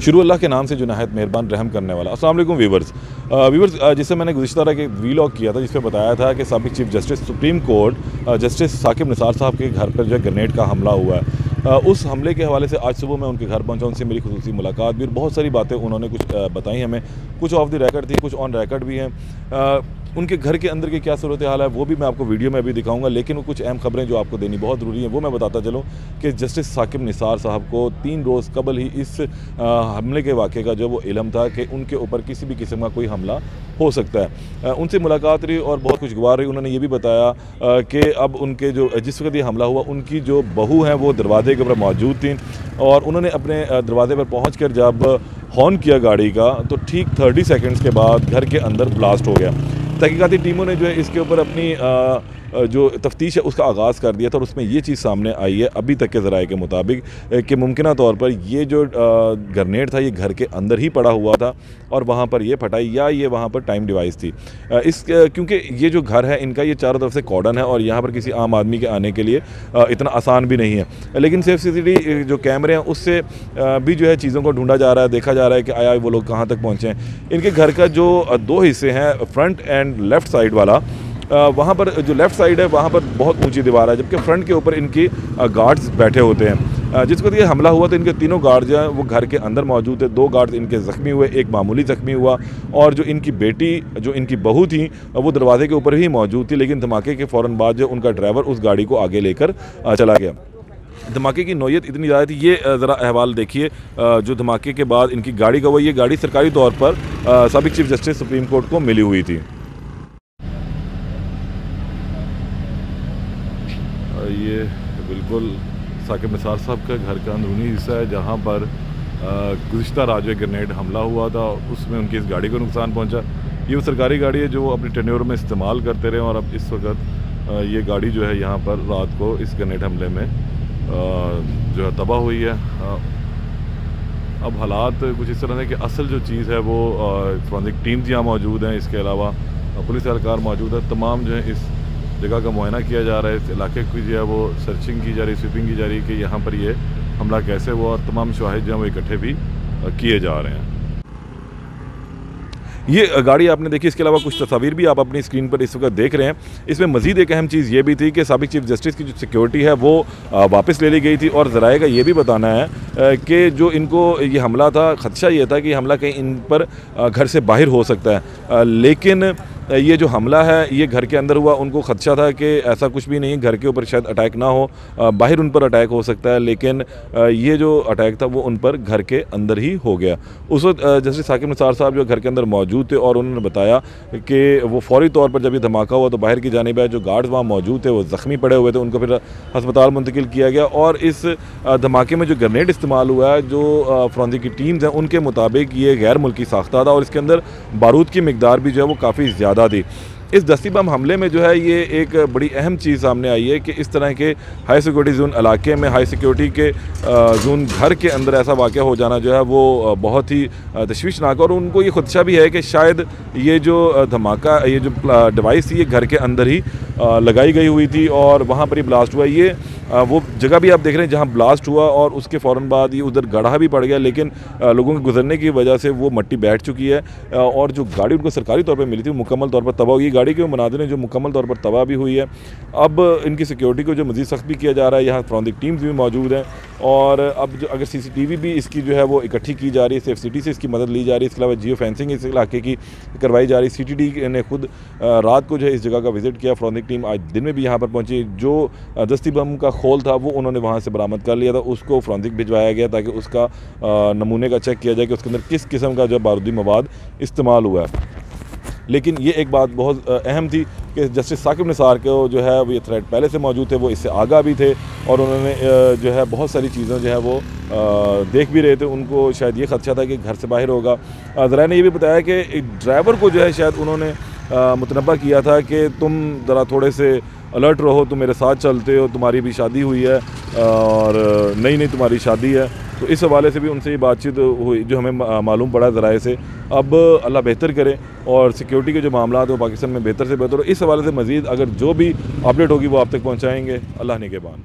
शुरू अल्लाह के नाम से जो नहायत मेहरबान रहम करने वाला। अस्सलाम वालेकुम व्यूवर्स। जिससे मैंने गुज़िश्ता एक वीलॉग किया था जिसमें बताया था कि साबिक़ chief justice supreme court justice Saqib Nisar साहब के घर पर जो है ग्रेनेड का हमला हुआ है। उस हमले के हवाले से आज सुबह मैं उनके घर पहुंचा, उनसे मेरी खुसूसी मुलाकात भी और बहुत सारी बातें उन्होंने कुछ बताई हमें, कुछ ऑफ द रिकॉर्ड थी, कुछ ऑन रिकॉर्ड भी हैं। उनके घर के अंदर की क्या सूरत हाल है वो भी मैं आपको वीडियो में अभी दिखाऊंगा, लेकिन वो कुछ अहम खबरें जो आपको देनी बहुत ज़रूरी है वो मैं बताता चलूँ कि जस्टिस साकिब निसार साहब को 3 रोज़ कबल ही इस हमले के वाक़े का जो वो इल्म था कि उनके ऊपर किसी भी किस्म का कोई हमला हो सकता है। उनसे मुलाकात रही और बहुत कुछ गवार रही। उन्होंने ये भी बताया कि अब उनके जो जिस वक्त ये हमला हुआ उनकी जो बहू हैं वो दरवाजे के ऊपर मौजूद थी और उन्होंने अपने दरवाजे पर पहुँच कर जब हॉर्न किया गाड़ी का तो ठीक 30 सेकेंड्स के बाद घर के अंदर ब्लास्ट हो गया। तहकीकाती टीमों ने जो है इसके ऊपर अपनी जो तफ्तीश है उसका आगाज़ कर दिया था और उसमें ये चीज़ सामने आई है अभी तक के ज़राए के मुताबिक कि मुमकिन तौर पर ये जो ग्रेनेड था ये घर के अंदर ही पड़ा हुआ था और वहाँ पर ये फटाई या ये वहाँ पर टाइम डिवाइस थी। क्योंकि ये जो घर है इनका ये चारों तरफ से कॉर्डन है और यहाँ पर किसी आम आदमी के आने के लिए इतना आसान भी नहीं है, लेकिन सिर्फ CCTV जो कैमरे हैं उससे भी जो है चीज़ों को ढूंढा जा रहा है, देखा जा रहा है कि आया वो लोग कहाँ तक पहुँचे हैं। इनके घर का जो 2 हिस्से हैं, फ्रंट एंड लेफ़्ट साइड वाला, वहाँ पर जो लेफ़्ट साइड है वहाँ पर बहुत ऊंची दीवार है, जबकि फ्रंट के ऊपर इनकी गार्ड्स बैठे होते हैं। जिस वक्त ये हमला हुआ तो इनके तीनों गार्ड जो हैं वो घर के अंदर मौजूद थे। 2 गार्ड्स इनके ज़ख्मी हुए, एक मामूली ज़ख्मी हुआ और जो इनकी बेटी जो इनकी बहू थी वो दरवाजे के ऊपर ही मौजूद थी, लेकिन धमाके के फ़ौरन बाद जो उनका ड्राइवर उस गाड़ी को आगे लेकर चला गया। धमाके की नौयत इतनी ज़्यादा थी, ये ज़रा अहवाल देखिए जो धमाके के बाद इनकी गाड़ी का हुआ। ये गाड़ी सरकारी तौर पर साबिक़ चीफ जस्टिस सुप्रीम कोर्ट को मिली हुई थी। ये बिल्कुल साकिब निसार साहब का घर का अंदरूनी हिस्सा है जहाँ पर गुज़िश्ता रात जो ग्रेनेड हमला हुआ था उसमें उनकी इस गाड़ी को नुकसान पहुंचा। ये वो सरकारी गाड़ी है जो वो अपनी टेन्योर में इस्तेमाल करते रहे और अब इस वक्त ये गाड़ी जो है यहाँ पर रात को इस ग्रेनेड हमले में जो है तबाह हुई है। अब हालात कुछ इस तरह है कि असल जो चीज़ है वो फॉरेंसिक टीम्स यहाँ मौजूद हैं, इसके अलावा पुलिस एहलकार मौजूद है। तमाम जो है इस जगह का मुआयना किया जा रहा है, इस इलाके की जो है वो सर्चिंग की जा रही है, स्वीपिंग की जा रही है कि यहाँ पर ये हमला कैसे हुआ और तमाम शवाहिद जो हैं वो इकट्ठे भी किए जा रहे हैं। ये गाड़ी आपने देखी, इसके अलावा कुछ तस्वीर भी आप अपनी स्क्रीन पर इस वक्त देख रहे हैं। इसमें मज़ीद एक अहम चीज़ ये भी थी कि साबिक़ चीफ जस्टिस की जो सिक्योरिटी है वो वापस ले ली गई थी और ज़राए का ये भी बताना है कि जो इनको ये हमला था, ख़दशा ये था कि हमला कहीं इन पर घर से बाहर हो सकता है, लेकिन ये जो हमला है ये घर के अंदर हुआ। उनको खदशा था कि ऐसा कुछ भी नहीं, घर के ऊपर शायद अटैक ना हो, बाहर उन पर अटैक हो सकता है, लेकिन ये जो अटैक था वो उन पर घर के अंदर ही हो गया। उस वक्त जस्टिस साकिब निसार साहब जो घर के अंदर मौजूद थे और उन्होंने बताया कि वो फौरी तौर पर जब ये धमाका हुआ तो बाहर की जानिब है जो गार्ड्स वहाँ मौजूद थे वो ज़ख्मी पड़े हुए थे, उनको फिर अस्पताल मुंतकिल किया गया। और इस धमाके में जो ग्रेनेड इस्तेमाल हुआ है जो फॉरेंसिक की टीम्स हैं उनके मुताबिक ये गैर मुल्की साख्ता था और इसके अंदर बारूद की मिकदार भी जो है वो काफ़ी ज़्यादा थी। इस दस्ती बम हमले में जो है ये एक बड़ी अहम चीज़ सामने आई है कि इस तरह के हाई सिक्योरिटी जोन इलाके में, हाई सिक्योरिटी के जोन घर के अंदर ऐसा वाक़या हो जाना जो है वो बहुत ही तशवीशनाक है और उनको ये खुदशा भी है कि शायद ये जो धमाका, ये जो डिवाइस थी ये घर के अंदर ही लगाई गई हुई थी और वहाँ पर ही ब्लास्ट हुआ। ये वो जगह भी आप देख रहे हैं जहाँ ब्लास्ट हुआ और उसके फ़ौरन बाद ये उधर गड्ढा भी पड़ गया, लेकिन लोगों के गुजरने की वजह से वो मट्टी बैठ चुकी है और जो गाड़ी उनको सरकारी तौर पर मिली थी वो मुकम्मल तौर पर तबाह हुई। गाड़ी के मुनादिर जो मुकम्मल तौर पर तबाह भी हुई है। अब इनकी सिक्योरिटी को जो मज़ीद सख्त भी किया जा रहा है, यहाँ फॉरेंसिक टीम्स भी मौजूद हैं और अब जो अगर CCTV भी इसकी जो है वो इकट्ठी की जा रही है, सेफ सिटी से इसकी मदद ली जा रही है। इसके अलावा जियो फेंसिंग इस इलाके की करवाई जा रही है। CTD ने खुद रात को जो है इस जगह का विज़िट किया। फॉरेंसिक टीम आज दिन में भी यहाँ पर पहुँची। जो दस्ती बम का खोल था वो उन्होंने वहाँ से बरामद कर लिया था, उसको फॉरेंसिक भिजवाया गया ताकि उसका नमूने का चेक किया जाए कि उसके अंदर किस किस्म का जो बारूदी मवाद इस्तेमाल हुआ है। लेकिन ये एक बात बहुत अहम थी कि जस्टिस साकिब निसार को जो है वो ये थ्रेट पहले से मौजूद थे, वो इससे आगाह भी थे और उन्होंने जो है बहुत सारी चीज़ें जो है वो देख भी रहे थे। उनको शायद ये खदशा था कि घर से बाहर होगा। ज़रा ने ये भी बताया कि ड्राइवर को जो है शायद उन्होंने मुतनब्बा किया था कि तुम ज़रा थोड़े से अलर्ट रहो, तुम मेरे साथ चलते हो, तुम्हारी भी शादी हुई है और नई तुम्हारी शादी है। तो इस हवाले से भी उनसे ये बातचीत हुई जो हमें मालूम पड़ा ज़राए से। अब अल्लाह बेहतर करे और सिक्योरिटी के जो मामला है वो पाकिस्तान में बेहतर से बेहतर हो। इस हवाले से मज़ीद अगर जो भी अपडेट होगी वो आप तक पहुँचाएँगे। अल्लाह निगहबान।